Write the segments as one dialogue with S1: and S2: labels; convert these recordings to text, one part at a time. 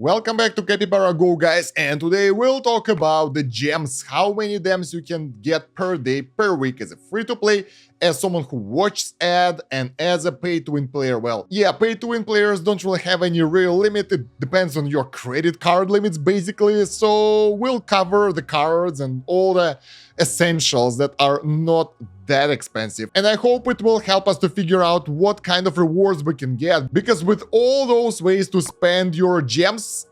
S1: Welcome back to Capybara Go, guys, and today we'll talk about the gems, how many gems you can get per day, per week as a free-to-play, as someone who watches ad, and as a pay-to-win player. Well, yeah, pay-to-win players don't really have any real limit, it depends on your credit card limits, basically, so we'll cover the cards and all the essentials that are not that expensive. And I hope it will help us to figure out what kind of rewards we can get, because with all those ways to spend your gems,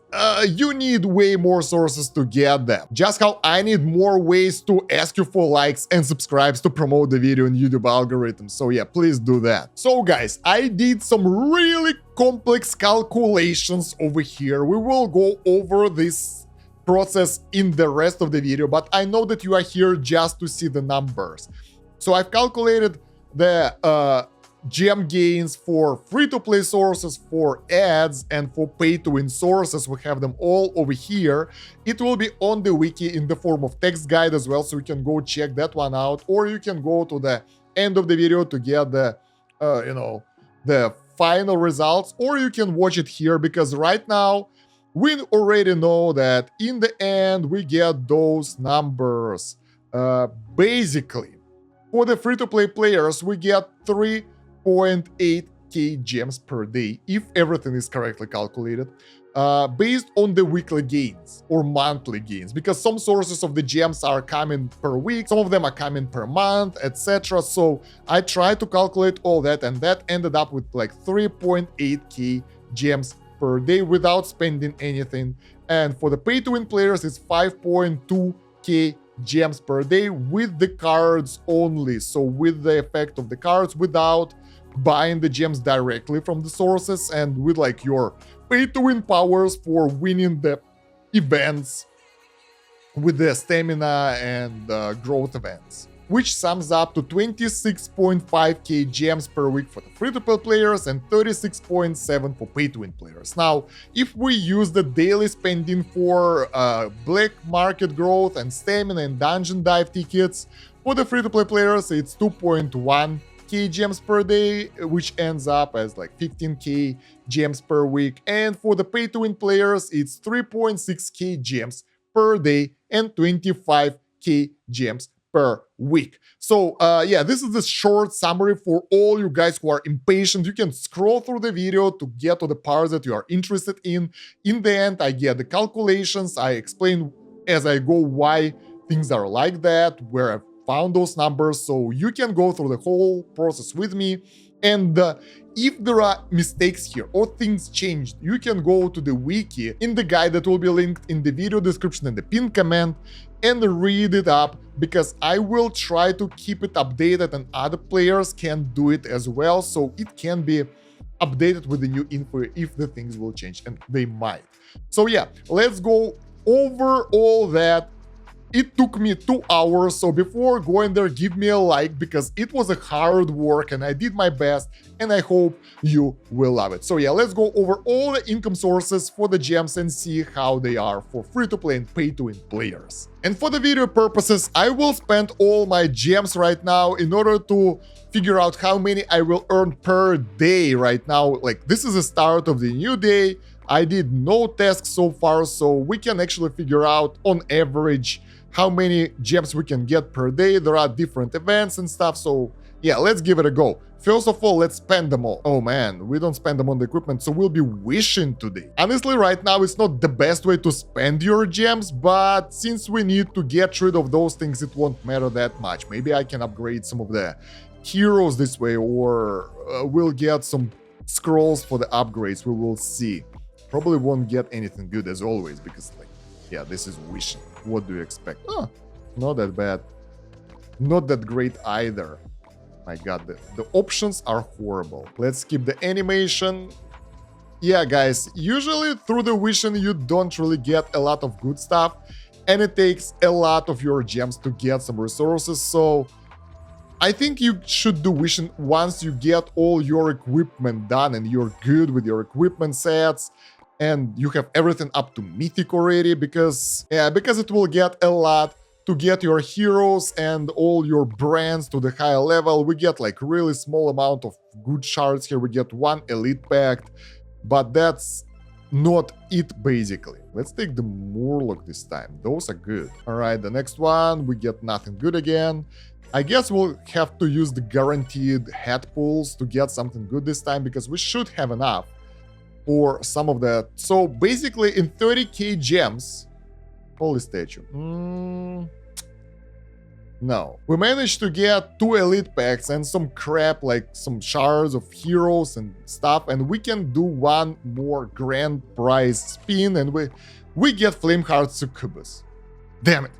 S1: you need way more sources to get them. Just how I need more ways to ask you for likes and subscribes to promote the video in YouTube algorithm. So yeah, please do that. So guys, I did some really complex calculations over here. We will go over this process in the rest of the video, but I know that you are here just to see the numbers. So I've calculated the gem gains for free-to-play sources, for ads, and for pay-to-win sources. We have them all over here. It will be on the wiki in the form of text guide as well, so you can go check that one out, or you can go to the end of the video to get the, the final results, or you can watch it here, because right now we already know that in the end we get those numbers. Basically, for the free-to-play players, we get 3.8k gems per day, if everything is correctly calculated, based on the weekly gains or monthly gains, because some sources of the gems are coming per week, some of them are coming per month, etc. So I tried to calculate all that, and that ended up with like 3.8k gems per day without spending anything. And for the pay-to-win players, it's 5.2k gems per day with the cards only, so with the effect of the cards, without buying the gems directly from the sources, and with like your pay-to-win powers for winning the events with the stamina and growth events, which sums up to 26.5k gems per week for the free-to-play players and 36.7 for pay-to-win players. Now, if we use the daily spending for black market growth and stamina and dungeon dive tickets, for the free-to-play players it's 2.1k gems per day, which ends up as like 15k gems per week, and for the pay-to-win players it's 3.6k gems per day and 25k gems per week. So yeah, this is the short summary for all you guys who are impatient. You can scroll through the video to get to the parts that you are interested in. In the end, I get the calculations, I explain as I go why things are like that, where I found those numbers, so you can go through the whole process with me. And if there are mistakes here or things changed, you can go to the wiki in the guide that will be linked in the video description and the pinned comment and read it up, because I will try to keep it updated and other players can do it as well, so it can be updated with the new info if the things will change, and they might. So yeah, let's go over all that. It took me 2 hours, so before going there, give me a like, because it was a hard work and I did my best, and I hope you will love it. So yeah, let's go over all the income sources for the gems and see how they are for free-to-play and pay-to-win players. And for the video purposes, I will spend all my gems right now in order to figure out how many I will earn per day right now. Like, this is the start of the new day. I did no tasks so far, so we can actually figure out on average how many gems we can get per day. There are different events and stuff, so yeah, let's give it a go. First of all, let's spend them all. Oh man, we don't spend them on the equipment, so we'll be wishing today. Honestly, right now it's not the best way to spend your gems, but since we need to get rid of those things, it won't matter that much. Maybe I can upgrade some of the heroes this way, or we'll get some scrolls for the upgrades, we will see. Probably won't get anything good as always, because like, yeah, this is wishing. What do you expect? Oh, not that bad. Not that great either. My god, the options are horrible. Let's skip the animation. Yeah, guys, usually through the wishing you don't really get a lot of good stuff, and it takes a lot of your gems to get some resources, so I think you should do wishing once you get all your equipment done and you're good with your equipment sets, and you have everything up to mythic already, because it will get a lot to get your heroes and all your brands to the higher level. We get like really small amount of good shards here. We get 1 elite pact, but that's not it, basically. Let's take the Murloc this time. Those are good. All right, the next one, we get nothing good again. I guess we'll have to use the guaranteed head pulls to get something good this time, because we should have enough for some of that. So basically in 30k gems, holy statue. No. We managed to get 2 elite packs and some crap like some shards of heroes and stuff, and we can do one more grand prize spin and we get Flameheart Succubus. Damn it.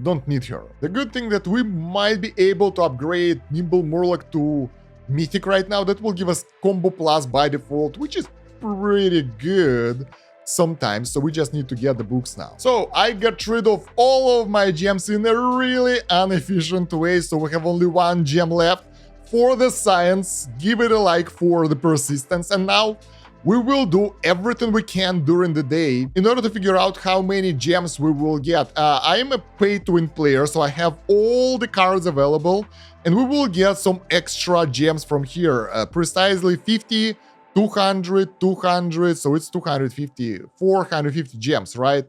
S1: Don't need her. The good thing that we might be able to upgrade Nimble Murloc to Mythic right now. That will give us Combo Plus by default, which is pretty good sometimes, so we just need to get the books now. So I got rid of all of my gems in a really inefficient way, so we have only 1 gem left for the science. Give it a like for the persistence, and now we will do everything we can during the day in order to figure out how many gems we will get. I am a pay-to-win player, so I have all the cards available, and we will get some extra gems from here, precisely 50, 200, 200, so it's 250, 450 gems, right?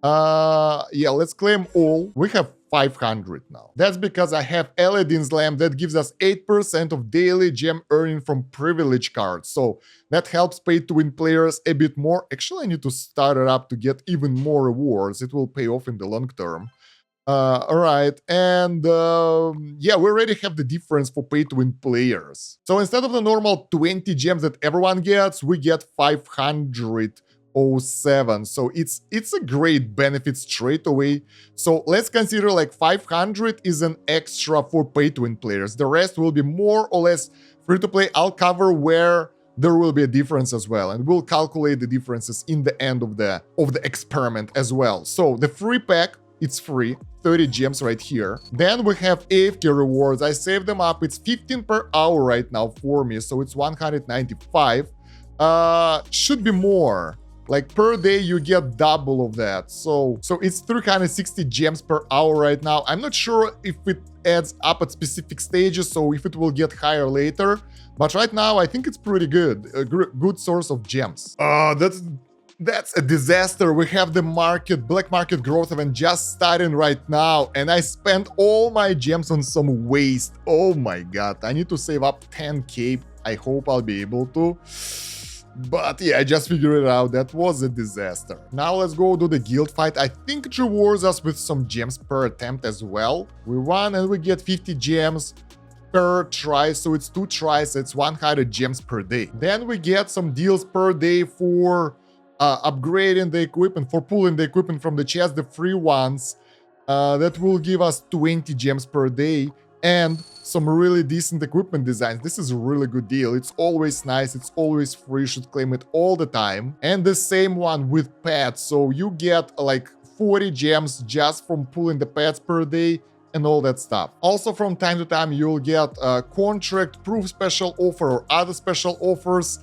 S1: Yeah, let's claim all. We have 500 now. That's because I have Aladdin's Lamp that gives us 8% of daily gem earning from privilege cards. So that helps pay-to-win players a bit more. Actually, I need to start it up to get even more rewards. It will pay off in the long term. All right, and yeah, we already have the difference for pay-to-win players. So instead of the normal 20 gems that everyone gets, we get 507. So it's a great benefit straight away. So let's consider like 500 is an extra for pay-to-win players. The rest will be more or less free-to-play. I'll cover where there will be a difference as well, and we'll calculate the differences in the end of the experiment as well. So the free pack, it's free, 30 gems right here. Then we have AFK rewards. I saved them up. It's 15 per hour right now for me, so it's 195. Should be more. Like per day you get double of that. So it's 360 gems per hour right now. I'm not sure if it adds up at specific stages, so if it will get higher later. But right now I think it's pretty good. A good source of gems. That's a disaster. We have the black market growth event just starting right now, and I spent all my gems on some waste. Oh my god, I need to save up 10k. I hope I'll be able to. But yeah, I just figured it out. That was a disaster. Now let's go do the guild fight. I think it rewards us with some gems per attempt as well. We won and we get 50 gems per try, so it's 2 tries, it's 100 gems per day. Then we get some deals per day for upgrading the equipment, for pulling the equipment from the chest, the free ones. That will give us 20 gems per day and some really decent equipment designs. This is a really good deal. It's always nice, it's always free, you should claim it all the time. And the same one with pets, so you get like 40 gems just from pulling the pets per day and all that stuff. Also from time to time you'll get a contract proof special offer or other special offers.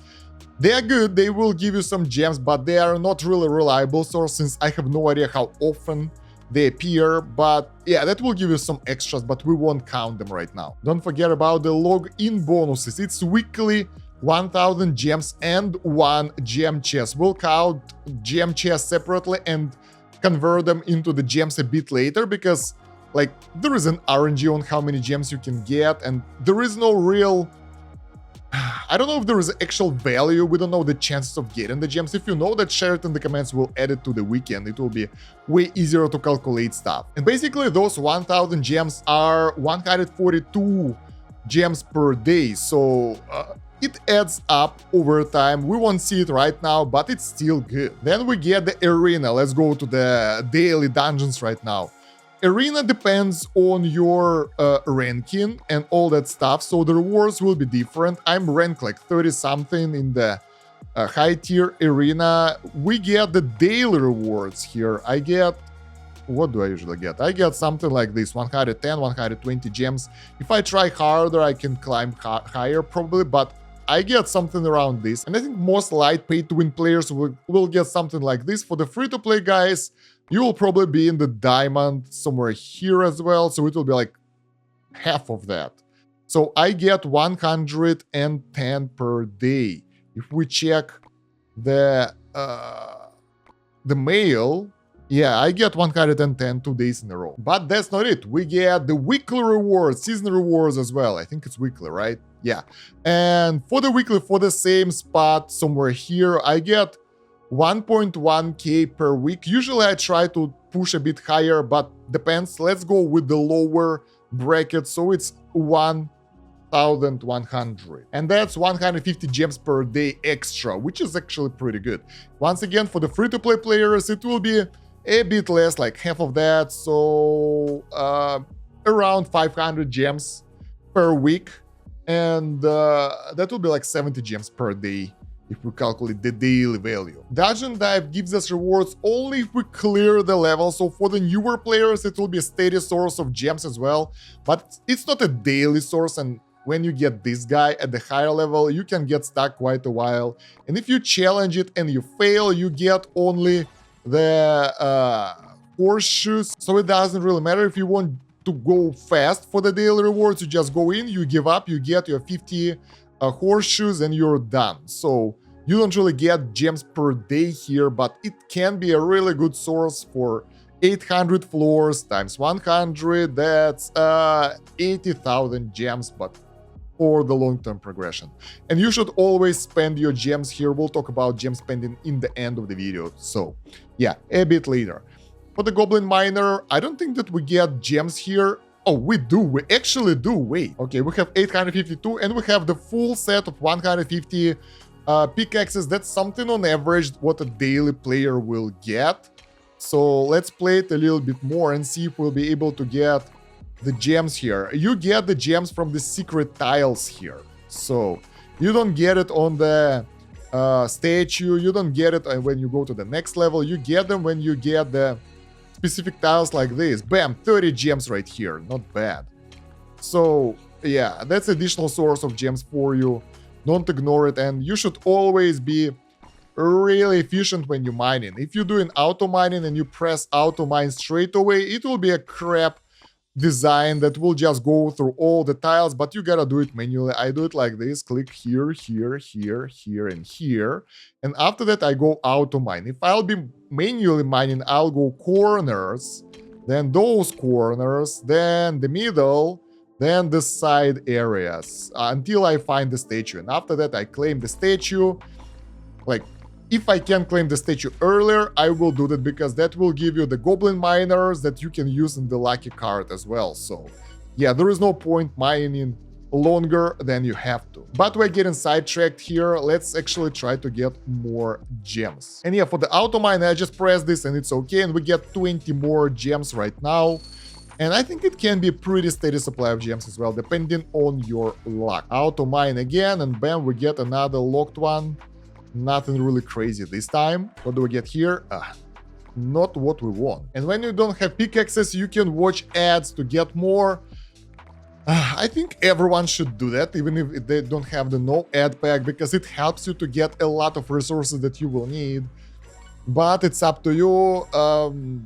S1: They are good, they will give you some gems, but they are not really reliable source since I have no idea how often they appear. But yeah, that will give you some extras, but we won't count them right now. Don't forget about the login bonuses. It's weekly 1000 gems and 1 gem chest. We'll count gem chests separately and convert them into the gems a bit later, because like there is an RNG on how many gems you can get, and there is no real... I don't know if there is actual value. We don't know the chances of getting the gems. If you know that, share it in the comments. We'll add it to the weekend. It will be way easier to calculate stuff. And basically those 1000 gems are 142 gems per day. So it adds up over time. We won't see it right now, but it's still good. Then we get the arena. Let's go to the daily dungeons right now. Arena depends on your ranking and all that stuff, so the rewards will be different. I'm ranked like 30 something in the high tier arena. We get the daily rewards here. I get... what do I usually get? I get something like this, 110, 120 gems. If I try harder, I can climb higher probably, but I get something around this. And I think most light pay-to-win players will get something like this. For the free-to-play guys, you will probably be in the diamond somewhere here as well, so it will be like half of that. So I get 110 per day. If we check the the mail, yeah, I get 110 2 days in a row. But that's not it. We get the weekly rewards, season rewards as well. I think it's weekly, right? Yeah. And for the weekly, for the same spot somewhere here, I get 1.1k per week. Usually I try to push a bit higher, but depends. Let's go with the lower bracket. So it's 1,100. And that's 150 gems per day extra, which is actually pretty good. Once again, for the free-to-play players, it will be a bit less, like half of that. So around 500 gems per week. And that will be like 70 gems per day if we calculate the daily value. Dungeon Dive gives us rewards only if we clear the level, so for the newer players it will be a steady source of gems as well, but it's not a daily source, and when you get this guy at the higher level, you can get stuck quite a while, and if you challenge it and you fail, you get only the horseshoes, so it doesn't really matter if you want to go fast for the daily rewards, you just go in, you give up, you get your 50 horseshoes and you're done. So you don't really get gems per day here, but it can be a really good source for 800 floors times 100, that's 80,000 gems, but for the long-term progression. And you should always spend your gems here. We'll talk about gem spending in the end of the video, so yeah, a bit later. For the Goblin Miner, I don't think that we get gems here. Oh, we do. We actually do. Wait. Okay, we have 852 and we have the full set of 150 pickaxes. That's something on average what a daily player will get. So let's play it a little bit more and see if we'll be able to get the gems here. You get the gems from the secret tiles here. So you don't get it on the statue. You don't get it when you go to the next level. You get them when you get the specific tiles like this. Bam, 30 gems right here. Not bad. So yeah, that's additional source of gems for you. Don't ignore it, and you should always be really efficient when you're mining. If you're doing auto mining and you press auto mine straight away, it will be a crap design that will just go through all the tiles, but you gotta do it manually. I do it like this, click here, here, here, here, and here, and after that I go auto mine. If I'll be manually mining, I'll go corners, then those corners, then the middle, then the side areas, until I find the statue, and after that I claim the statue. Like, if I can claim the statue earlier, I will do that, because that will give you the Goblin Miners that you can use in the lucky card as well. So yeah, there is no point mining longer than you have to. But we're getting sidetracked here. Let's actually try to get more gems. And yeah, for the auto mine, I just press this and it's okay, and we get 20 more gems right now. And I think it can be a pretty steady supply of gems as well, depending on your luck. Auto mine again, and bam, we get another locked one. Nothing really crazy this time. What do we get here? Not what we want. And when you don't have pickaxes, you can watch ads to get more. I think everyone should do that, even if they don't have the no ad pack, because it helps you to get a lot of resources that you will need. But it's up to you.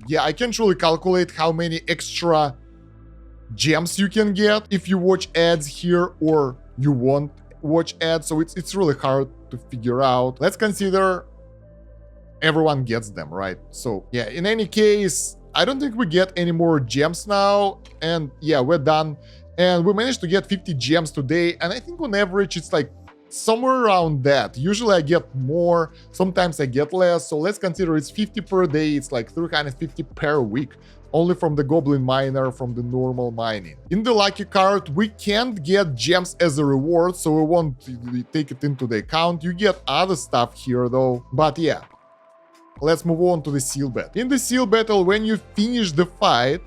S1: Yeah, I can't really calculate how many extra gems you can get if you watch ads here or you won't watch ads, so it's really hard to figure out. Let's consider everyone gets them, right? So yeah, in any case, I don't think we get any more gems now, and yeah, we're done. And we managed to get 50 gems today, and I think on average it's like somewhere around that. Usually I get more, sometimes I get less, so let's consider it's 50 per day. It's like 350 per week, only from the Goblin Miner, from the normal mining. In the lucky card, we can't get gems as a reward, so we won't take it into the account. You get other stuff here though, but yeah. Let's move on to the seal battle. In the seal battle, when you finish the fight,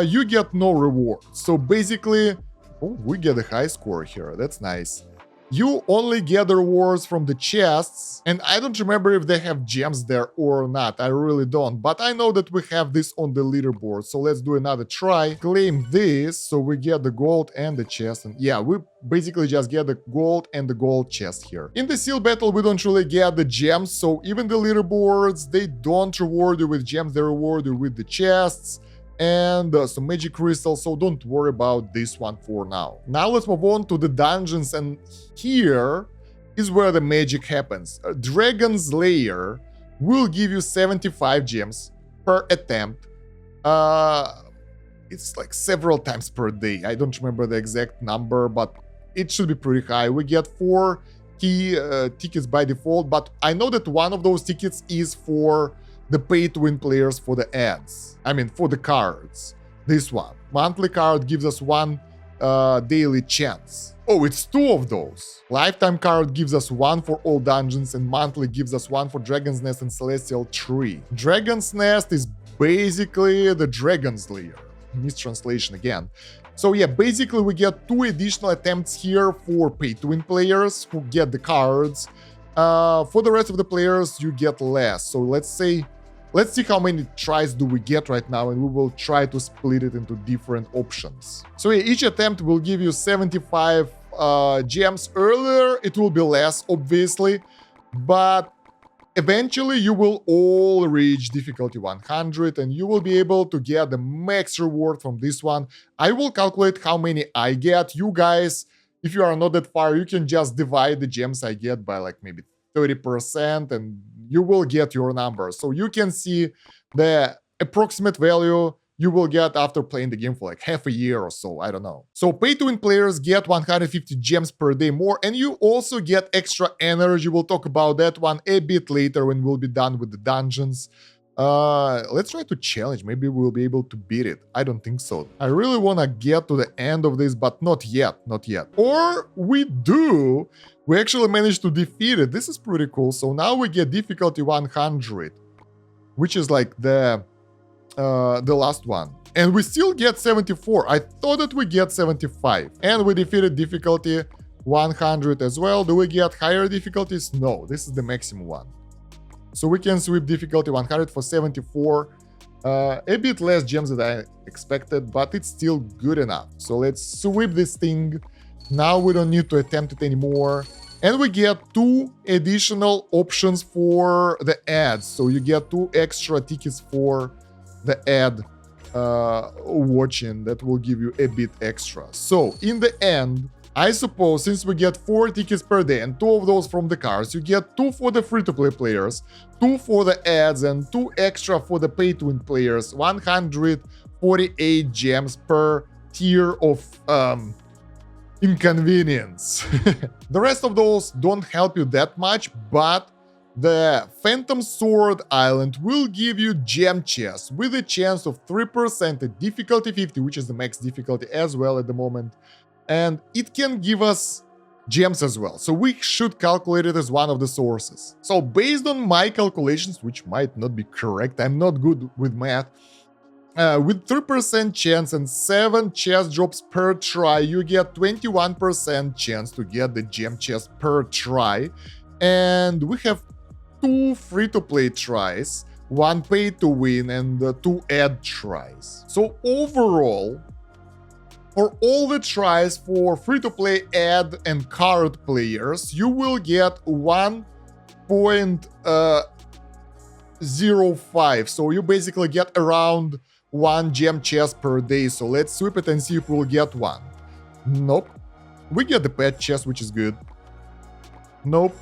S1: you get no reward. So basically, oh, we get a high score here, that's nice. You only get the rewards from the chests, and I don't remember if they have gems there or not, I really don't, but I know that we have this on the leaderboard, so let's do another try. Claim this, so we get the gold and the chest, and yeah, we basically just get the gold and the gold chest here. In the seal battle, we don't really get the gems, so even the leaderboards, they don't reward you with gems, they reward you with the chests and some magic crystals, so don't worry about this one for now. Now let's move on to the dungeons, and here is where the magic happens. Dragon's Lair will give you 75 gems per attempt. It's like several times per day. I don't remember the exact number, but it should be pretty high. We get 4 key tickets by default, but I know that one of those tickets is for the pay-to-win players for the ads. I mean, for the cards. This one. Monthly card gives us 1 daily chance. Oh, it's 2 of those. Lifetime card gives us 1 for all dungeons, and monthly gives us 1 for Dragon's Nest and Celestial Tree. Dragon's Nest is basically the Dragon's Lair. Mistranslation again. So yeah, basically we get 2 additional attempts here for pay-to-win players who get the cards. For the rest of the players, you get less. So let's see how many tries do we get right now, and we will try to split it into different options. So yeah, each attempt will give you 75 gems. Earlier it will be less, obviously, but eventually you will all reach difficulty 100 and you will be able to get the max reward from this one. I will calculate how many I get. You guys, if you are not that far, you can just divide the gems I get by like maybe 30% and you will get your number. So you can see the approximate value you will get after playing the game for like half a year or so, I don't know. So pay-to-win players get 150 gems per day more, and you also get extra energy. We'll talk about that one a bit later when we'll be done with the dungeons. Let's try to challenge. Maybe we'll be able to beat it. I don't think so. I really want to get to the end of this, but not yet. Or we do. We actually managed to defeat it. This is pretty cool. So now we get difficulty 100, which is like the last one. And we still get 74. I thought that we get 75. And we defeated difficulty 100 as well. Do we get higher difficulties? No, this is the maximum one. So we can sweep difficulty 100 for 74. A bit less gems than I expected, but it's still good enough. So let's sweep this thing. Now we don't need to attempt it anymore. And we get 2 additional options for the ads. So you get 2 extra tickets for the ad watching. That will give you a bit extra. So in the end, I suppose since we get 4 tickets per day and 2 of those from the cards, you get 2 for the free-to-play players, 2 for the ads, and 2 extra for the pay-to-win players. 148 gems per tier of inconvenience. The rest of those don't help you that much, but the Phantom Sword Island will give you gem chests with a chance of 3% at difficulty 50, which is the max difficulty as well at the moment. And it can give us gems as well. So we should calculate it as one of the sources. So based on my calculations, which might not be correct, I'm not good with math, with 3% chance and 7 chest drops per try, you get 21% chance to get the gem chest per try. And we have 2 free-to-play tries, 1 pay-to-win, and 2 ad tries. So overall, for all the tries for free-to-play ad and card players, you will get 1.05. So you basically get around 1 gem chest per day. So let's sweep it and see if we'll get one. Nope. We get the pet chest, which is good. Nope.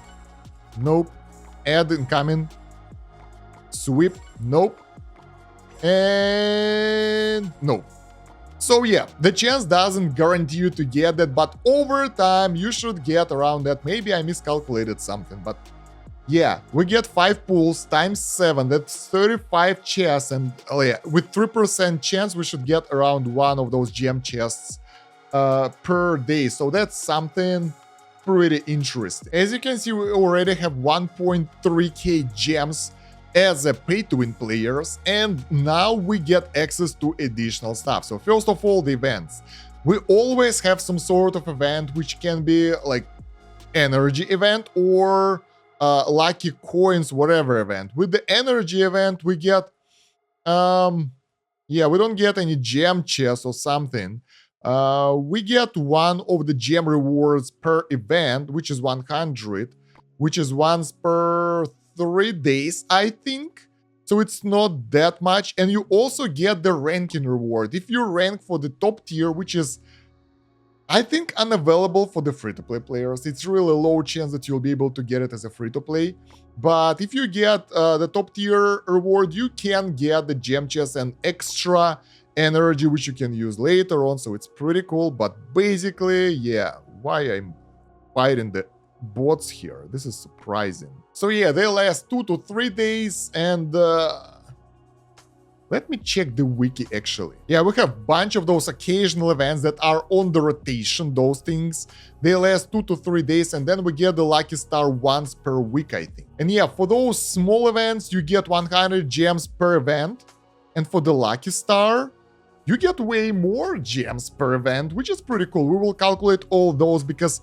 S1: Ad incoming. Sweep. Nope. And nope. So yeah, the chance doesn't guarantee you to get that, but over time you should get around that. Maybe I miscalculated something, but yeah, we get 5 pulls times 7, that's 35 chests, and yeah, with 3% chance we should get around 1 of those gem chests per day. So that's something pretty interesting. As you can see, we already have 1.3k gems as a pay-to-win players, and now we get access to additional stuff. So first of all, the events. We always have some sort of event, which can be like energy event or lucky coins, whatever event. With the energy event, we get we don't get any gem chests or something. We get 1 of the gem rewards per event, which is 100, which is once per 3 days, I think. So it's not that much. And you also get the ranking reward. If you rank for the top tier, which is I think unavailable for the free-to-play players. It's really low chance that you'll be able to get it as a free-to-play. But if you get the top tier reward, you can get the gem chest and extra energy, which you can use later on. So it's pretty cool. But basically, yeah, why I'm fighting the bots here? This is surprising. So yeah, they last 2 to 3 days, and let me check the wiki actually. Yeah, we have a bunch of those occasional events that are on the rotation, those things. They last 2 to 3 days, and then we get the lucky star once per week, I think. And yeah, for those small events, you get 100 gems per event. And for the lucky star, you get way more gems per event, which is pretty cool. We will calculate all those because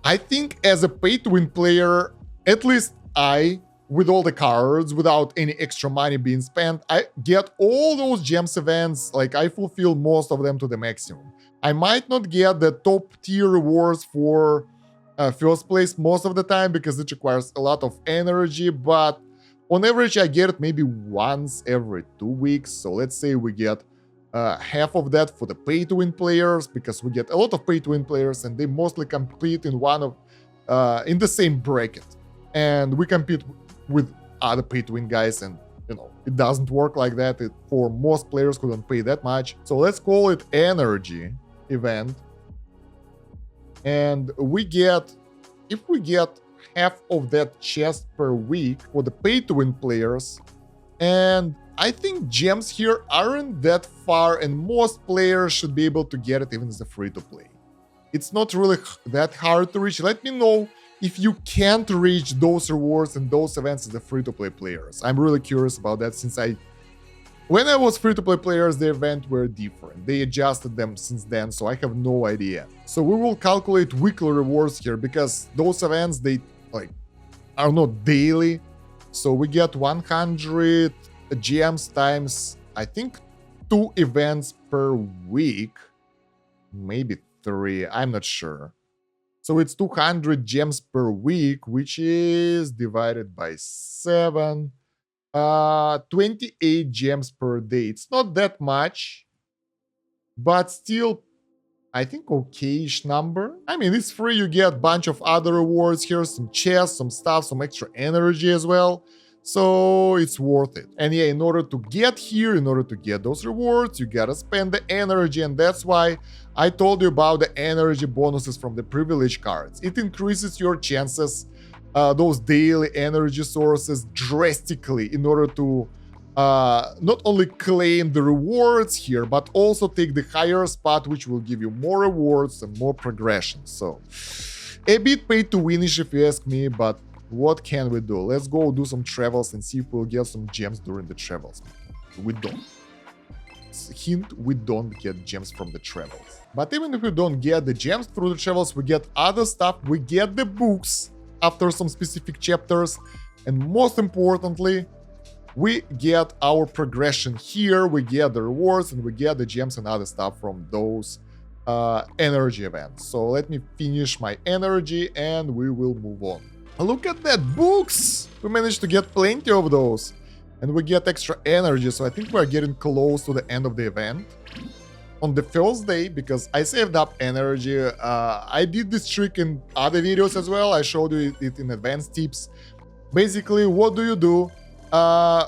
S1: I think as a pay-to-win player, at least with all the cards, without any extra money being spent, I get all those gems events, like I fulfill most of them to the maximum. I might not get the top tier rewards for first place most of the time because it requires a lot of energy, but on average I get it maybe once every 2 weeks. So let's say we get half of that for the pay-to-win players, because we get a lot of pay-to-win players and they mostly compete in in the same bracket. And we compete with other pay-to-win guys, and it doesn't work like that for most players who don't pay that much. So let's call it energy event, and if we get half of that chest per week for the pay-to-win players, and I think gems here aren't that far, and most players should be able to get it even as a free-to-play. It's not really that hard to reach. Let me know if you can't reach those rewards and those events as a free-to-play players. I'm really curious about that, since when I was free-to-play players, the events were different. They adjusted them since then, so I have no idea. So we will calculate weekly rewards here, because those events, they are not daily. So we get 100 gems times, I think, 2 events per week. Maybe 3, I'm not sure. So it's 200 gems per week, which is divided by 7. 28 gems per day. It's not that much, but still, I think okay-ish number. I mean, it's free. You get a bunch of other rewards here, some chests, some stuff, some extra energy as well. So it's worth it. And yeah, in order to get here, in order to get those rewards, you gotta spend the energy, and that's why I told you about the energy bonuses from the privilege cards. It increases your chances, those daily energy sources, drastically, in order to not only claim the rewards here, but also take the higher spot, which will give you more rewards and more progression. So a bit pay to winish if you ask me, but what can we do? Let's go do some travels and see if we'll get some gems during the travels. We don't. Hint, we don't get gems from the travels. But even if we don't get the gems through the travels, we get other stuff. We get the books after some specific chapters. And most importantly, we get our progression here. We get the rewards and we get the gems and other stuff from those energy events. So let me finish my energy and we will move on. Look at that, books! We managed to get plenty of those. And we get extra energy, so I think we're getting close to the end of the event. On the first day, because I saved up energy, I did this trick in other videos as well. I showed you it in advanced tips. Basically, what do?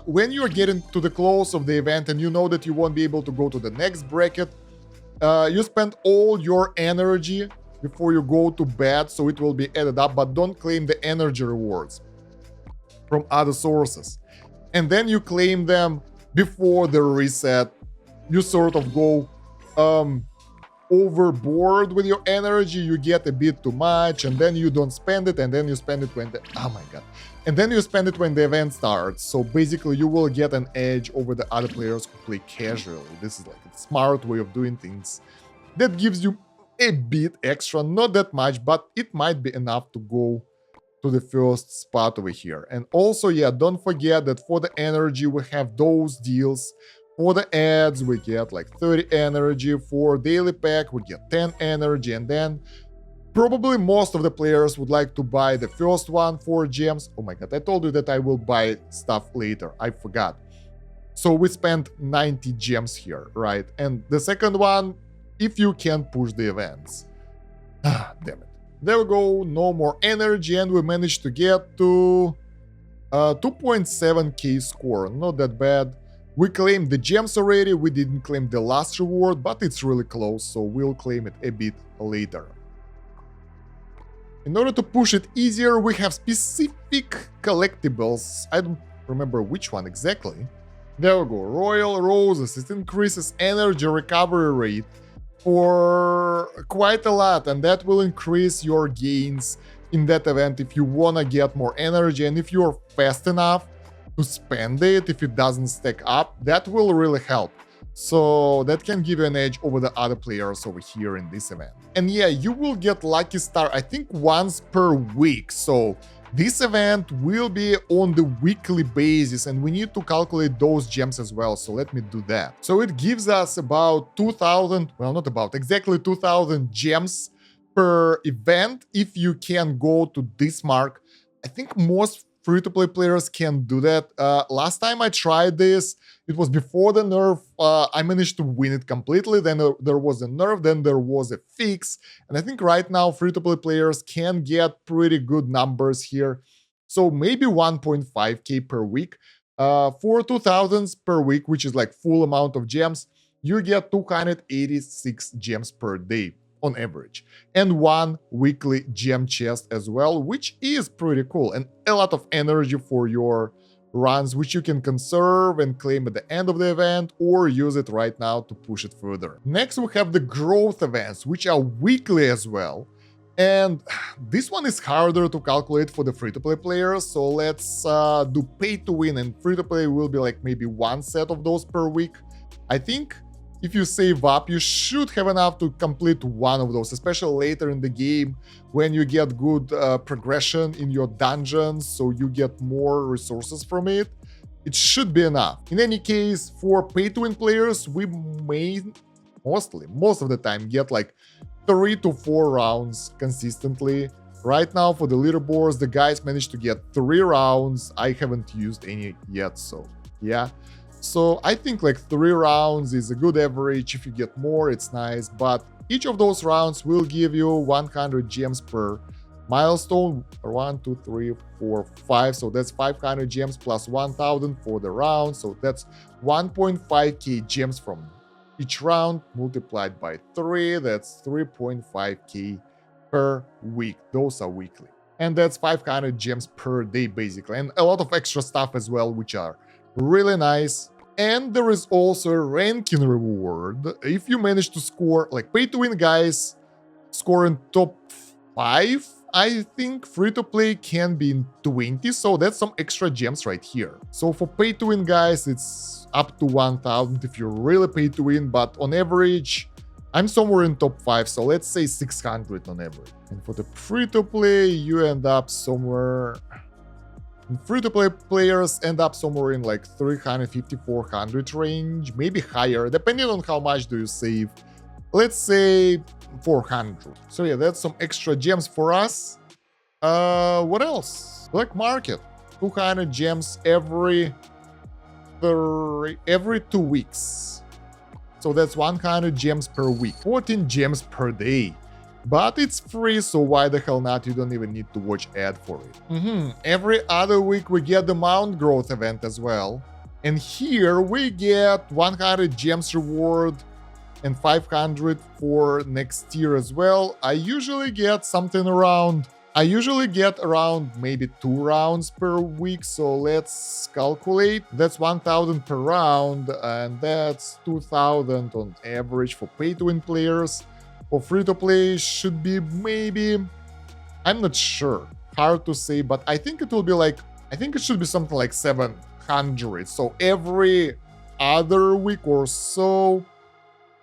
S1: When you're getting to the close of the event and you know that you won't be able to go to the next bracket, you spend all your energy before you go to bed, so it will be added up, but don't claim the energy rewards from other sources. And then you claim them before the reset. You sort of go overboard with your energy, you get a bit too much, and then you don't spend it, and then you spend it when oh my god. And then you spend it when the event starts. So basically you will get an edge over the other players who play casually. This is like a smart way of doing things that gives you a bit extra, not that much, but it might be enough to go to the first spot over here. And also, yeah, don't forget that for the energy, we have those deals. For the ads, we get like 30 energy. For daily pack, we get 10 energy. And then probably most of the players would like to buy the first one for gems. Oh my god, I told you that I will buy stuff later. I forgot. So we spent 90 gems here, right? And the second one, if you can push the events. Ah, damn it. There we go, no more energy, and we managed to get to 2.7k score, not that bad. We claimed the gems already, we didn't claim the last reward, but it's really close, so we'll claim it a bit later. In order to push it easier, we have specific collectibles. I don't remember which one exactly. There we go, Royal Roses. It increases energy recovery rate for quite a lot, and that will increase your gains in that event if you wanna get more energy, and if you're fast enough to spend it, if it doesn't stack up, that will really help. So that can give you an edge over the other players over here in this event. And yeah, you will get Lucky Star, I think, once per week. So this event will be on the weekly basis, and we need to calculate those gems as well. So let me do that. So it gives us about 2,000, well, not about, exactly 2,000 gems per event if you can go to this mark. I think most free-to-play players can do that. Last time I tried this, it was before the nerf. I managed to win it completely. Then there was a nerf, then there was a fix. And I think right now free-to-play players can get pretty good numbers here. So maybe 1.5k per week. For 2,000s per week, which is like full amount of gems, you get 286 gems per day on average, and one weekly gem chest as well, which is pretty cool, and a lot of energy for your runs, which you can conserve and claim at the end of the event, or use it right now to push it further. Next, we have the growth events, which are weekly as well, and this one is harder to calculate for the free-to-play players, so let's do pay-to-win, and free-to-play will be like maybe one set of those per week. I think if you save up, you should have enough to complete one of those, especially later in the game when you get good progression in your dungeons, so you get more resources from it. It should be enough. In any case, for pay-to-win players, we may most of the time get like 3 to 4 rounds consistently. Right now for the leaderboards, the guys managed to get 3 rounds. I haven't used any yet, so yeah. So I think like 3 rounds is a good average. If you get more, it's nice, but each of those rounds will give you 100 gems per milestone. 1, 2, 3, 4, 5. So that's 500 gems plus 1,000 for the round. So that's 1.5k gems from each round multiplied by 3. That's 3.5k per week. Those are weekly. And that's 500 gems per day basically. And a lot of extra stuff as well, which are really nice. And there is also a ranking reward. If you manage to score, like pay-to-win guys score in top 5, I think free-to-play can be in 20, so that's some extra gems right here. So for pay-to-win guys, it's up to 1,000 if you're really pay-to-win, but on average, I'm somewhere in top 5, so let's say 600 on average. And for the free-to-play, you end up somewhere... Free-to-play players end up somewhere in like 350-400 range, maybe higher, depending on how much do you save. Let's say 400. So yeah, that's some extra gems for us. What else? Black market, 200 gems every 2 weeks. So that's 100 gems per week, 14 gems per day. But it's free, so why the hell not? You don't even need to watch ad for it. Every other week we get the Mount Growth event as well. And here we get 100 gems reward and 500 for next year as well. I usually get around maybe 2 rounds per week, so let's calculate. That's 1,000 per round, and that's 2,000 on average for pay-to-win players. For free-to-play should be maybe, I'm not sure, hard to say, but I think it will be like, I think it should be something like 700. So every other week or so,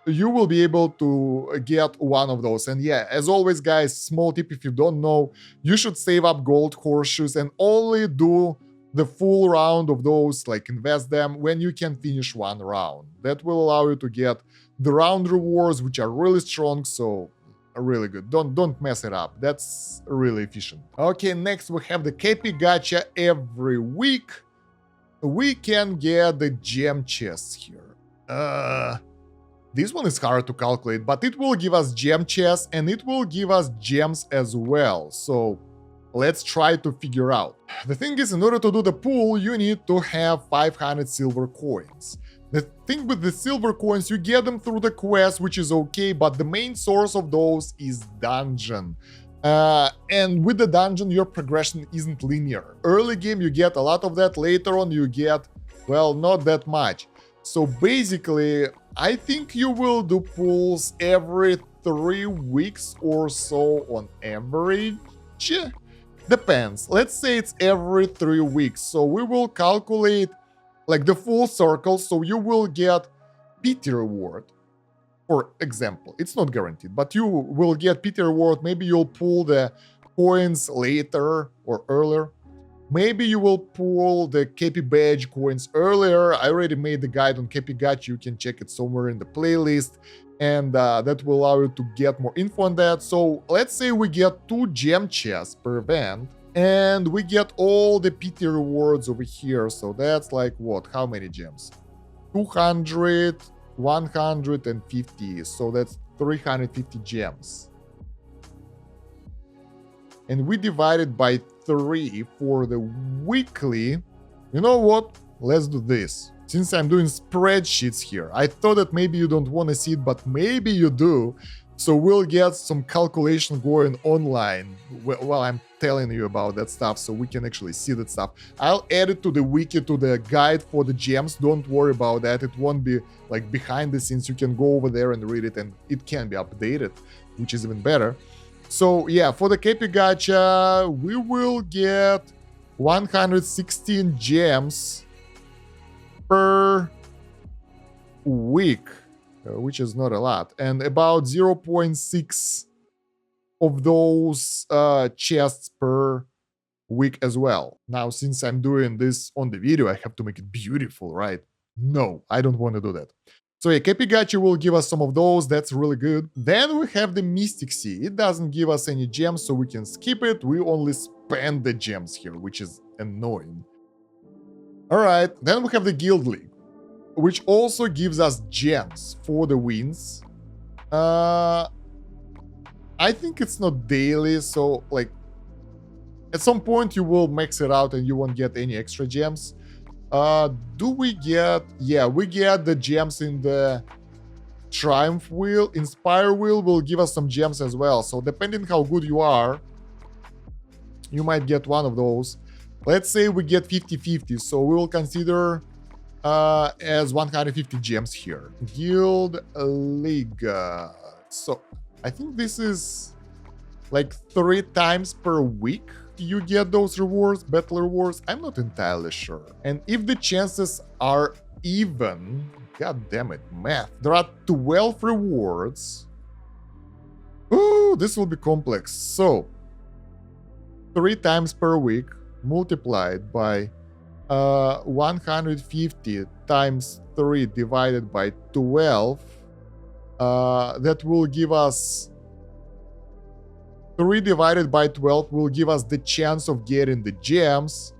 S1: you will be able to get one of those. And yeah, as always, guys, small tip if you don't know, you should save up gold horseshoes and only do the full round of those, like invest them when you can finish one round. That will allow you to get the round rewards, which are really strong, so really good. Don't mess it up. That's really efficient. Okay, next we have the Cappy Gacha every week. We can get the gem chests here. This one is hard to calculate, but it will give us gem chests and it will give us gems as well. So let's try to figure out. The thing is, in order to do the pool, you need to have 500 silver coins. The thing with the silver coins, you get them through the quest, which is okay, but the main source of those is dungeon. And with the dungeon, your progression isn't linear. Early game, you get a lot of that. Later on, you get, well, not that much. So basically, I think you will do pools every 3 weeks or so on average. Depends. Let's say it's every 3 weeks. So we will calculate like the full circle. So you will get PT reward. For example, it's not guaranteed, but you will get PT reward. Maybe you'll pull the coins later or earlier. Maybe you will pull the Cappy badge coins earlier. I already made the guide on Cappy Gacha. You can check it somewhere in the playlist. And that will allow you to get more info on that. So let's say we get 2 gem chests per event. And we get all the PT rewards over here. So that's like what? How many gems? 200, 150. So that's 350 gems. And we divide it by 3 for the weekly. You know what? Let's do this. Since I'm doing spreadsheets here, I thought that maybe you don't want to see it, but maybe you do. So we'll get some calculation going online while I'm telling you about that stuff, so we can actually see that stuff. I'll add it to the wiki, to the guide for the gems. Don't worry about that. It won't be like behind the scenes. You can go over there and read it, and it can be updated, which is even better. So yeah, for the Cappy Gacha, we will get 116 gems per week, which is not a lot, and about 0.6 of those chests per week as well. Now, since I'm doing this on the video, I have to make it beautiful, right? No, I don't want to do that. So yeah, Cappy Gacha will give us some of those. That's really good. Then we have the Mystic Sea. It doesn't give us any gems, so we can skip it. We only spend the gems here, which is annoying. All right, then we have the Guild League, which also gives us gems for the wins. I think it's not daily, so like at some point you will max it out and you won't get any extra gems. Do we get... Yeah, we get the gems in the Triumph Wheel. Inspire Wheel will give us some gems as well. So depending how good you are, you might get one of those. Let's say we get 50-50, so we will consider as 150 gems here. Guild League. So I think this is like 3 times per week you get those rewards, battle rewards. I'm not entirely sure. And if the chances are even, god damn it, math, there are 12 rewards. Ooh, this will be complex. So 3 times per week multiplied by 150 times 3 divided by 12, that will give us 3 divided by 12 will give us the chance of getting the gems,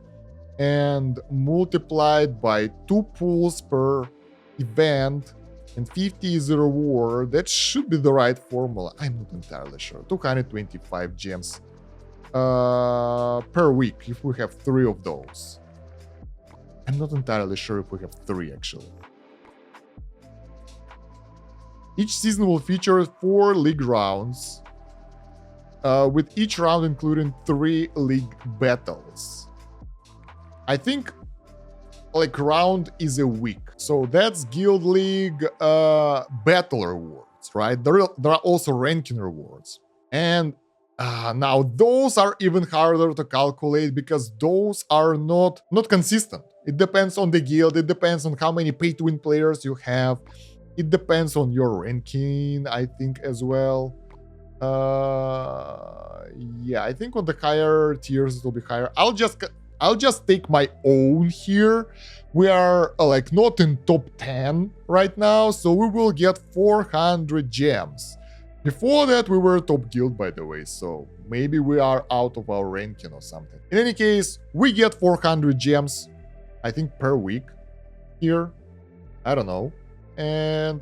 S1: and multiplied by 2 pools per event, and 50 is the reward. That should be the right formula. I'm not entirely sure. 225 gems per week if we have 3 of those. I'm not entirely sure if we have 3 actually. Each season will feature 4 league rounds, with each round including 3 league battles. I think like round is a week, so that's Guild League battle rewards, right? There are also ranking rewards, and now those are even harder to calculate because those are not consistent. It depends on the guild, it depends on how many pay-to-win players you have, it depends on your ranking, I think, as well. Yeah, I think on the higher tiers it will be higher. I'll just take my own here. We are like not in top 10 right now, so we will get 400 gems. Before that we were top guild, by the way, so maybe we are out of our ranking or something. In any case, we get 400 gems, I think, per week here. I don't know. And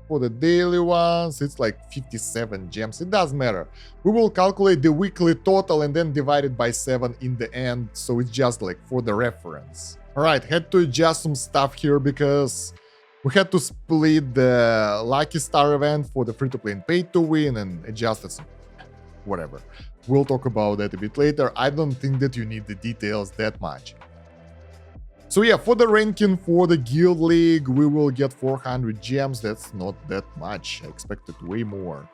S1: For the daily ones, it's like 57 gems. It doesn't matter. We will calculate the weekly total and then divide it by 7 in the end. So it's just like for the reference. All right, had to adjust some stuff here because we had to split the Lucky Star event for the free-to-play and pay-to-win and adjusted some whatever. We'll talk about that a bit later. I don't think that you need the details that much. So yeah, for the ranking for the Guild League, we will get 400 gems. That's not that much. I expected way more.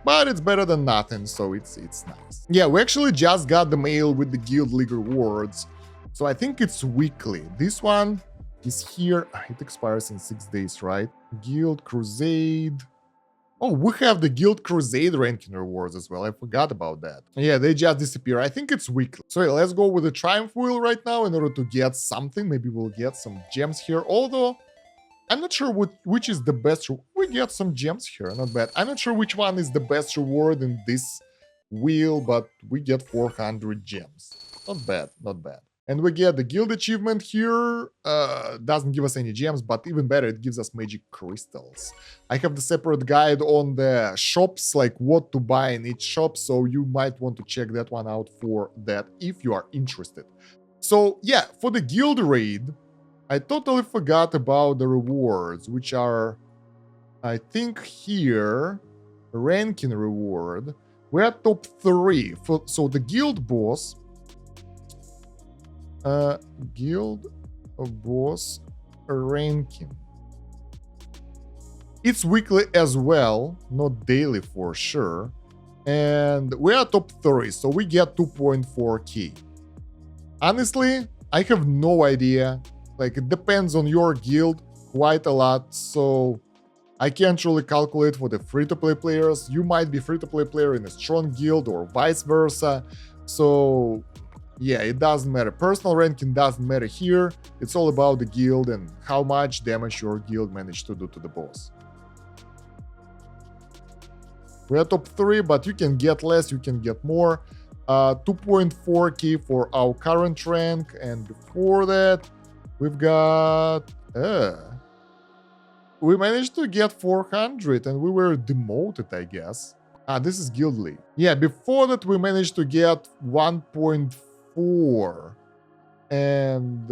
S1: But it's better than nothing, so it's nice. Yeah, we actually just got the mail with the Guild League rewards. So I think it's weekly. This one is here. It expires in 6 days, right? Guild Crusade. Oh, we have the Guild Crusade ranking rewards as well. I forgot about that. Yeah, they just disappear. I think it's weekly. So yeah, let's go with the Triumph Wheel right now in order to get something. Maybe we'll get some gems here. Although, I'm not sure which is the best. We get some gems here, not bad. I'm not sure which one is the best reward in this wheel, but we get 400 gems. Not bad, not bad. And we get the guild achievement here. Doesn't give us any gems, but even better, it gives us magic crystals. I have the separate guide on the shops, like what to buy in each shop, so you might want to check that one out for that if you are interested. So yeah, for the guild raid, I totally forgot about the rewards, which are, I think here, ranking reward. We're at top 3. So the guild boss... guild boss ranking. It's weekly as well, not daily for sure. And we're at top 3, so we get 2.4k. Honestly, I have no idea. Like, it depends on your guild quite a lot, so I can't really calculate for the free-to-play players. You might be free-to-play player in a strong guild or vice versa. So yeah, it doesn't matter. Personal ranking doesn't matter here. It's all about the guild and how much damage your guild managed to do to the boss. We're at top 3, but you can get less, you can get more. 2.4k for our current rank, and before that, we've got... we managed to get 400, and we were demoted, I guess. This is Guild League. Yeah, before that, we managed to get 1.4 and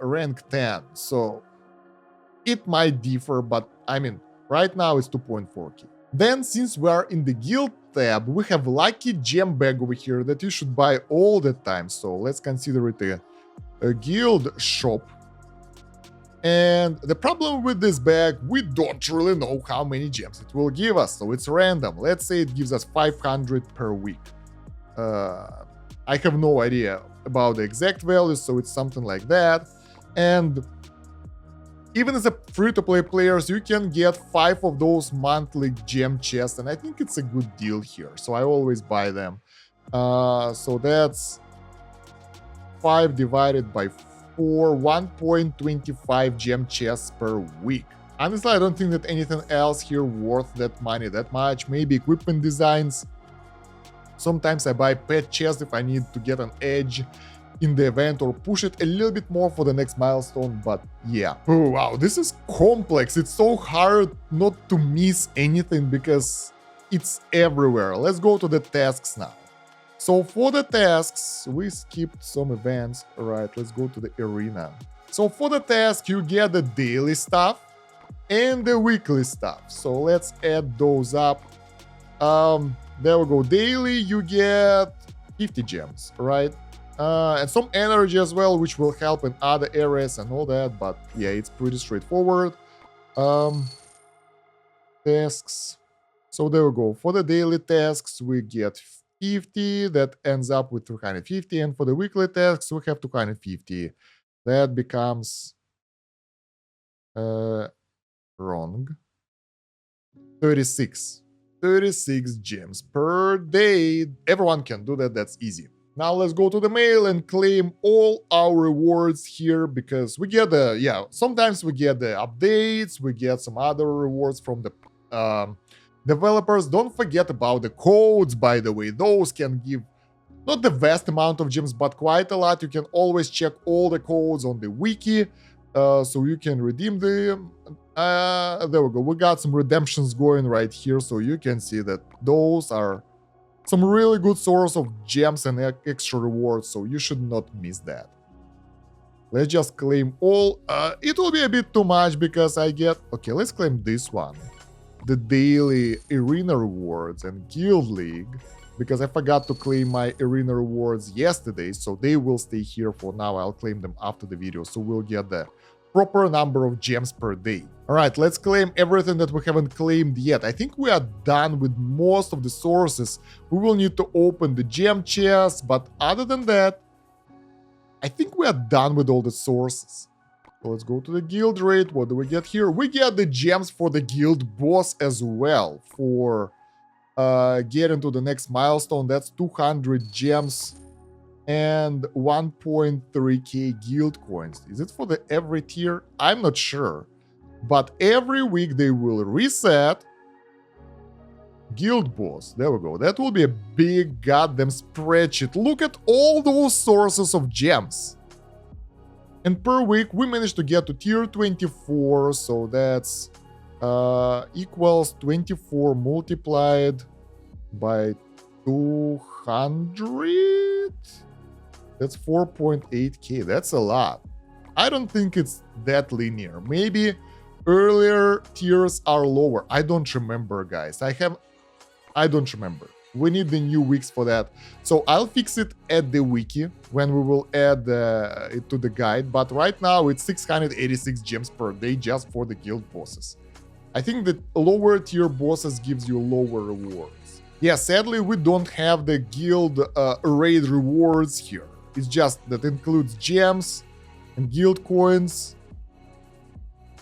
S1: rank 10, so it might differ, but I mean, right now it's 2.4k. Then, since we are in the guild tab, we have lucky gem bag over here that you should buy all the time, so let's consider it a guild shop. And the problem with this bag, we don't really know how many gems it will give us, so it's random. Let's say it gives us 500 per week. I have no idea about the exact values, so it's something like that. And even as a free-to-play players, you can get 5 of those monthly gem chests, and I think it's a good deal here, so I always buy them. So that's 5 divided by 4, 1.25 gem chests per week. Honestly, I don't think that anything else here worth that money that much. Maybe equipment designs. Sometimes I buy pet chests if I need to get an edge in the event or push it a little bit more for the next milestone, but yeah. Oh wow, this is complex. It's so hard not to miss anything because it's everywhere. Let's go to the tasks now. So for the tasks, we skipped some events. All right, let's go to the arena. So for the task, you get the daily stuff and the weekly stuff. So let's add those up. There we go. Daily, you get 50 gems, right? And some energy as well, which will help in other areas and all that. But yeah, it's pretty straightforward. Tasks. So there we go. For the daily tasks, we get 50. That ends up with 350. And for the weekly tasks, we have 250. That becomes wrong. 36 gems per day. Everyone can do that. That's easy. Now let's go to the mail and claim all our rewards here, because we get the, sometimes we get the updates, we get some other rewards from the developers. Don't forget about the codes, by the way. Those can give not the vast amount of gems, but quite a lot. You can always check all the codes on the wiki, so you can redeem them. There we go. We got some redemptions going right here, so you can see that those are some really good source of gems and extra rewards, so you should not miss that. Let's just claim all. It will be a bit too much because I get... Okay, let's claim this one. The daily arena rewards and guild league, because I forgot to claim my arena rewards yesterday, so they will stay here for now. I'll claim them after the video, so we'll get the proper number of gems per day. All right, let's claim everything that we haven't claimed yet. I think we are done with most of the sources. We will need to open the gem chest, but other than that, I think we are done with all the sources. So let's go to the guild rate. What do we get here? We get the gems for the guild boss as well for getting to the next milestone. That's 200 gems and 1.3k guild coins. Is it for the every tier? I'm not sure. But every week they will reset guild boss. There we go. That will be a big goddamn spreadsheet. Look at all those sources of gems. And per week we managed to get to tier 24, so that's equals 24 multiplied by 200. That's 4.8k. That's a lot. I don't think it's that linear. Maybe earlier tiers are lower. I don't remember, guys. I don't remember. We need the new weeks for that. So I'll fix it at the wiki when we will add it to the guide. But right now it's 686 gems per day just for the guild bosses. I think that lower tier bosses gives you lower rewards. Yeah, sadly we don't have the guild raid rewards here. It's just that includes gems and guild coins.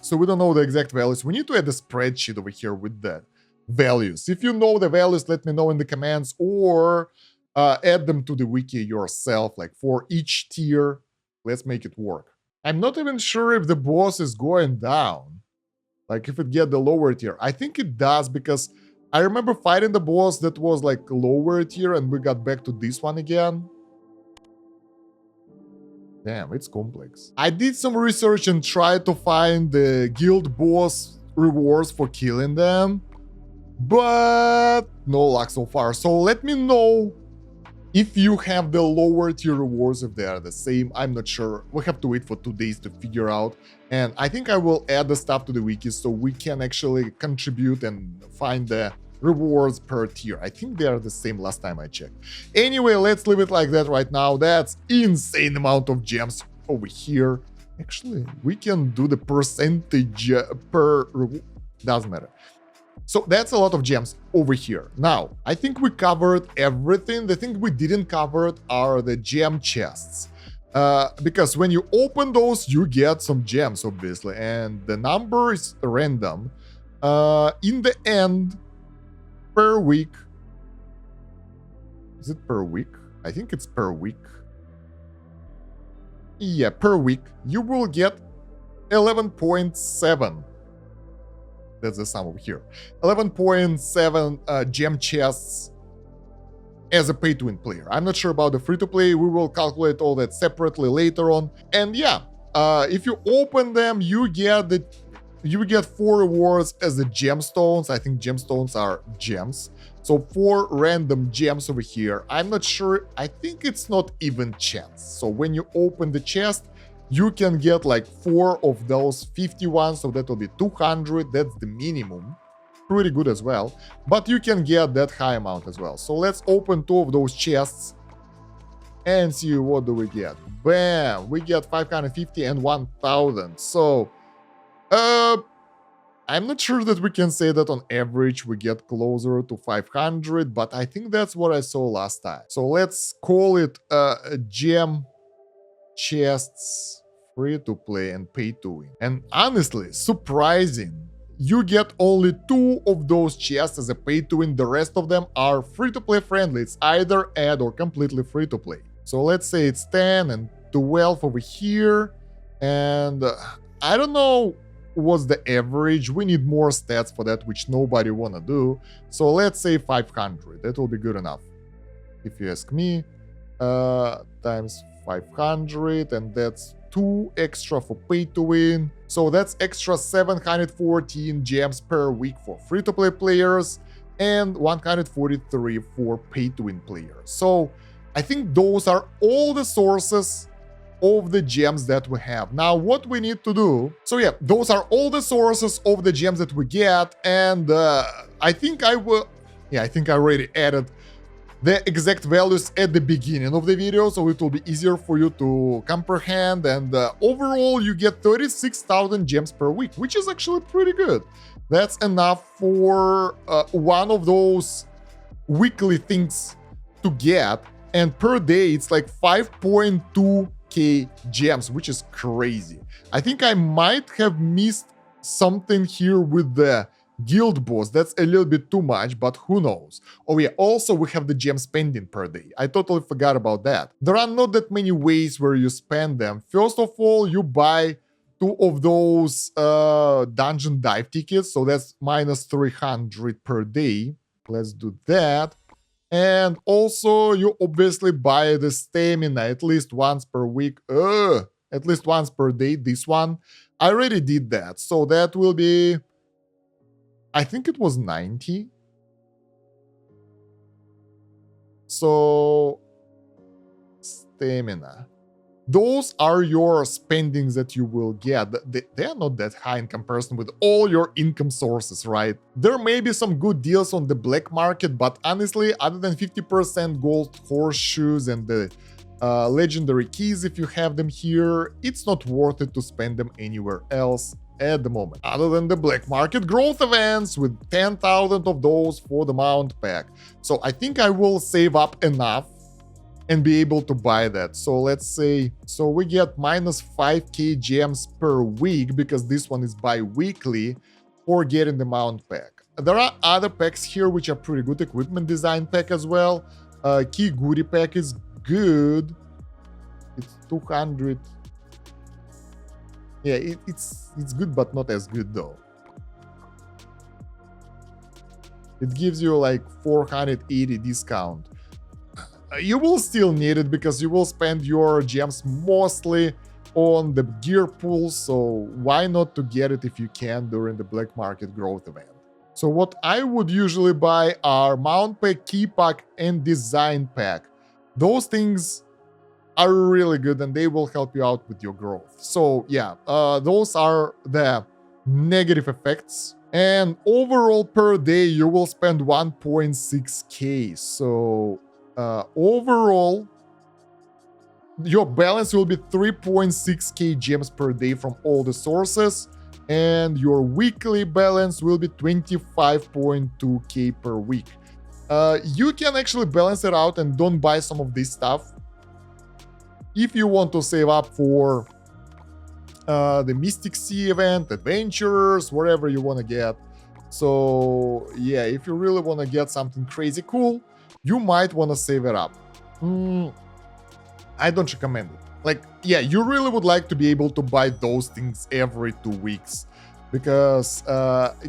S1: So we don't know the exact values. We need to add a spreadsheet over here with that values. If you know the values, let me know in the comments, or add them to the wiki yourself, like for each tier. Let's make it work. I'm not even sure if the boss is going down, like if it get the lower tier. I think it does, because I remember fighting the boss that was like lower tier and we got back to this one again. Damn, it's complex. I did some research and tried to find the guild boss rewards for killing them, but no luck so far. So let me know if you have the lower tier rewards, if they are the same. I'm not sure. We have to wait for 2 days to figure out. And I think I will add the stuff to the wiki so we can actually contribute and find the rewards per tier. I think they are the same last time I checked. Anyway, let's leave it like that right now. That's insane amount of gems over here. Actually, we can do the percentage per reward. Doesn't matter. So that's a lot of gems over here. Now, I think we covered everything. The thing we didn't cover are the gem chests. Because when you open those, you get some gems, obviously. And the number is random. In the end, per week. Is it per week? I think it's per week. Yeah, per week, you will get 11.7. That's the sum over here. 11.7 gem chests as a pay-to-win player. I'm not sure about the free-to-play. We will calculate all that separately later on. And yeah, if you open them, you get 4 rewards as the gemstones. I think gemstones are gems. So 4 random gems over here. I'm not sure. I think it's not even chance. So when you open the chest, you can get like 4 of those 51. So that will be 200. That's the minimum. Pretty good as well. But you can get that high amount as well. So let's open 2 of those chests and see what do we get. Bam! We get 550 and 1000. So I'm not sure that we can say that on average we get closer to 500, but I think that's what I saw last time. So let's call it gem chests, free to play and pay to win. And honestly, surprising, you get only 2 of those chests as a pay to win. The rest of them are free to play friendly. It's either ad or completely free to play. So let's say it's 10 and 12 over here. And I don't know what's the average. We need more stats for that, which nobody wanna do. So let's say 500. That will be good enough, if you ask me. Times 500, and that's 2 extra for pay to win. So that's extra 714 gems per week for free-to-play players and 143 for pay-to-win players. So I think those are all the sources of the gems that we have. Now, what we need to do... So yeah, those are all the sources of the gems that we get, and I think I will... Yeah, I think I already added the exact values at the beginning of the video, so it will be easier for you to comprehend, and overall you get 36,000 gems per week, which is actually pretty good. That's enough for one of those weekly things to get, and per day it's like 5.2k gems, which is crazy. I think I might have missed something here with the guild boss. That's a little bit too much, but who knows. Oh yeah, also we have the gem spending per day. I totally forgot about that. There are not that many ways where you spend them. First of all, you buy 2 of those dungeon dive tickets, so that's minus 300 per day. Let's do that. And also you obviously buy the stamina at least once per week. At least once per day, this one. I already did that, so that will be... I think it was 90. So, stamina. Those are your spendings that you will get. They are not that high in comparison with all your income sources, right? There may be some good deals on the black market, but honestly, other than 50% gold horseshoes and the legendary keys, if you have them here, it's not worth it to spend them anywhere else at the moment, other than the black market growth events with 10,000 of those for the mount pack. So I think I will save up enough and be able to buy that. So let's say, so we get minus 5k gems per week, because this one is bi-weekly, for getting the mount pack. There are other packs here which are pretty good. Equipment design pack as well. Key goodie pack is good. It's 200. Yeah, it's good, but not as good though. It gives you like 480 discount. You will still need it because you will spend your gems mostly on the gear pool, so why not to get it if you can during the black market growth event. So what I would usually buy are mount pack, key pack, and design pack. Those things are really good and they will help you out with your growth. So yeah, those are the negative effects. And overall per day you will spend 1.6k. So overall your balance will be 3.6k gems per day from all the sources, and your weekly balance will be 25.2k per week. You can actually balance it out and don't buy some of this stuff if you want to save up for the Mystic Sea event, adventures, whatever you want to get. So yeah, if you really want to get something crazy cool, you might want to save it up. I don't recommend it. Like, yeah, you really would like to be able to buy those things every 2 weeks, because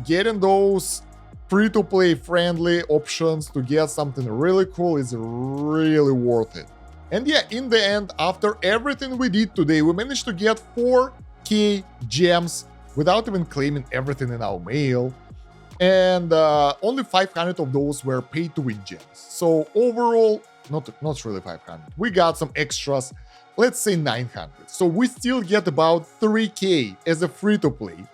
S1: getting those free-to-play friendly options to get something really cool is really worth it. And yeah, in the end, after everything we did today, we managed to get 4k gems without even claiming everything in our mail. And only 500 of those were pay-to-win gems. So overall, not really 500. We got some extras, let's say 900. So we still get about 3k as a free-to-play.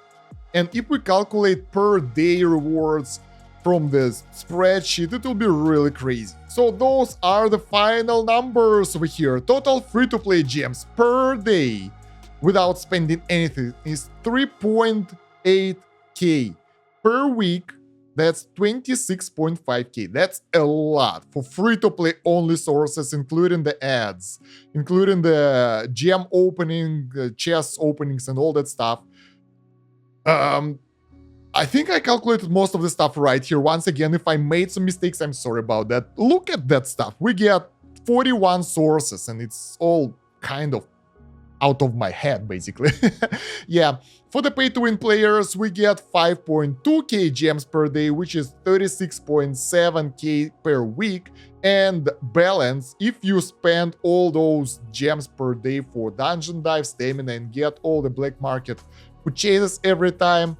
S1: And if we calculate per day rewards from the spreadsheet, it will be really crazy. So those are the final numbers over here. Total free-to-play gems per day without spending anything is 3.8k. Per week, that's 26.5k. That's a lot for free-to-play only sources, including the ads, including the gem opening, chest openings, and all that stuff. I think I calculated most of the stuff right here. Once again, if I made some mistakes, I'm sorry about that. Look at that stuff. We get 41 sources, and it's all kind of out of my head, basically. Yeah, for the pay-to-win players, we get 5.2k gems per day, which is 36.7k per week. And balance, if you spend all those gems per day for dungeon dive, stamina, and get all the black market purchases every time,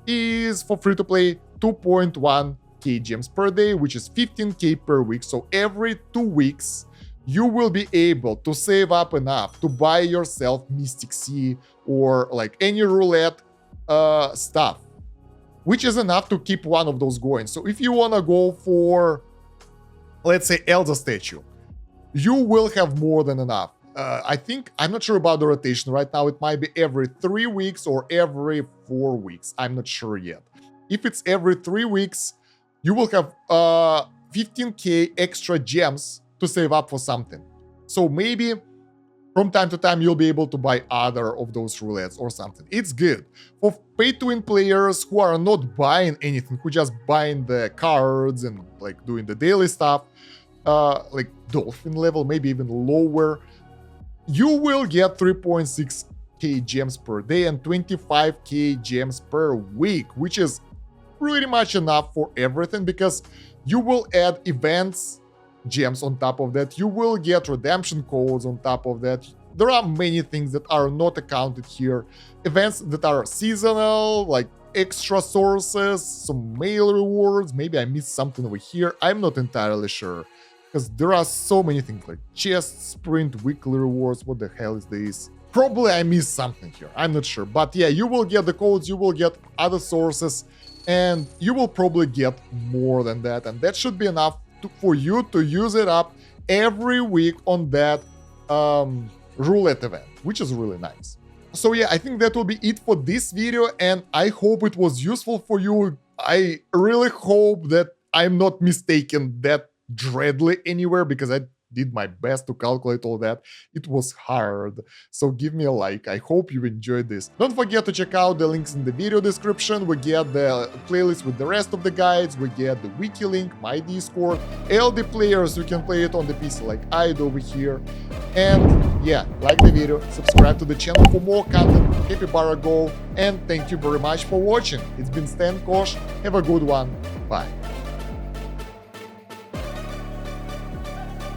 S1: is for free-to-play 2.1k gems per day, which is 15k per week. So every 2 weeks, you will be able to save up enough to buy yourself Mystic Sea or like any roulette stuff, which is enough to keep one of those going. So if you want to go for, let's say, Elsa statue, you will have more than enough. I think, I'm not sure about the rotation right now. It might be every 3 weeks or every 4 weeks. I'm not sure yet. If it's every 3 weeks, you will have 15k extra gems to save up for something. So maybe from time to time you'll be able to buy other of those roulettes or something. It's good. For pay-to-win players who are not buying anything, who just buying the cards and like doing the daily stuff, like dolphin level, maybe even lower, you will get 3.6k gems per day and 25k gems per week, which is pretty much enough for everything, because you will add events gems on top of that, you will get redemption codes on top of that. There are many things that are not accounted here. Events that are seasonal, like extra sources, some mail rewards, maybe I missed something over here, I'm not entirely sure. Because there are so many things like chest, sprint, weekly rewards, what the hell is this? Probably I missed something here, I'm not sure. But yeah, you will get the codes, you will get other sources, and you will probably get more than that. And that should be enough for you to use it up every week on that roulette event, which is really nice. So yeah, I think that will be it for this video, and I hope it was useful for you. I really hope that I'm not mistaken that dreadly anywhere, because I did my best to calculate all that. It was hard, so give me a like. I hope you enjoyed this. Don't forget to check out the links in the video description. We get the playlist with the rest of the guides, we get the wiki link, my Discord, LD players, you can play it on the PC like I do over here. And yeah, like the video, subscribe to the channel for more content, Capybara Go, and thank you very much for watching. It's been Stan, Kosh, have a good one, bye.